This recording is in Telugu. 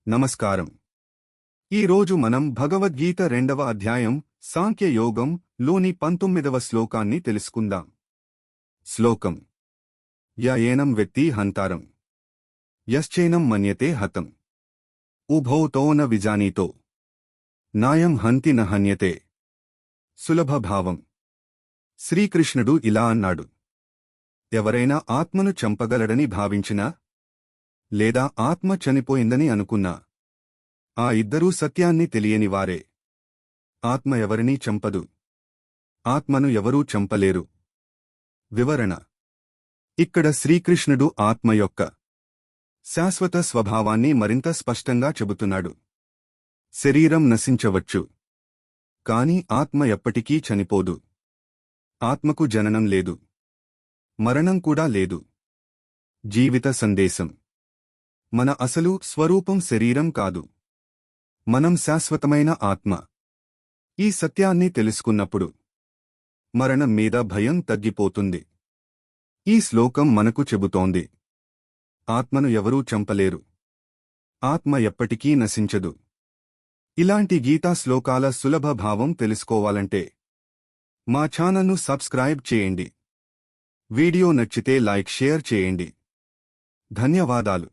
నమస్కారం. ఈరోజు మనం భగవద్గీత 2వ అధ్యాయం సాంఖ్యయోగం లోని 19వ శ్లోకాన్ని తెలుసుకుందాం. శ్లోకం: య ఏనం వ్యక్తి హంతారం యశ్చేనం మన్యతే హతం ఉభౌ తో న విజానీతో నాయం హంతి న హన్యతే. సులభ భావం. శ్రీకృష్ణుడు ఇలా అన్నాడు: ఎవరైనా ఆత్మను చంపగలడని భావించినా లేదా ఆత్మ చనిపోయిందని అనుకున్నా ఆ ఇద్దరూ సత్యాన్ని తెలియనివారే. ఆత్మ ఎవరినీ చంపదు, ఆత్మను ఎవరూ చంపలేరు. వివరణ: ఇక్కడ శ్రీకృష్ణుడు ఆత్మ యొక్క శాశ్వత స్వభావాన్ని మరింత స్పష్టంగా చెబుతున్నాడు. శరీరం నశించవచ్చు, కాని ఆత్మ ఎప్పటికీ చనిపోదు. ఆత్మకు జననం లేదు, మరణం కూడా లేదు. జీవిత సందేశం: మన అసలు స్వరూపం శరీరం కాదు, మనం శాశ్వతమైన ఆత్మ. ఈ సత్యాన్ని తెలుసుకున్నప్పుడు మరణం మీద భయం తగ్గిపోతుంది. ఈ శ్లోకం మనకు చెబుతోంది, ఆత్మను ఎవరూ చంపలేరు, ఆత్మ ఎప్పటికీ నశించదు. ఇలాంటి గీతా శ్లోకాల సులభ భావం తెలుసుకోవాలంటే మా ఛానల్ను సబ్స్క్రైబ్ చేయండి. వీడియో నచ్చితే లైక్ షేర్ చేయండి. ధన్యవాదాలు.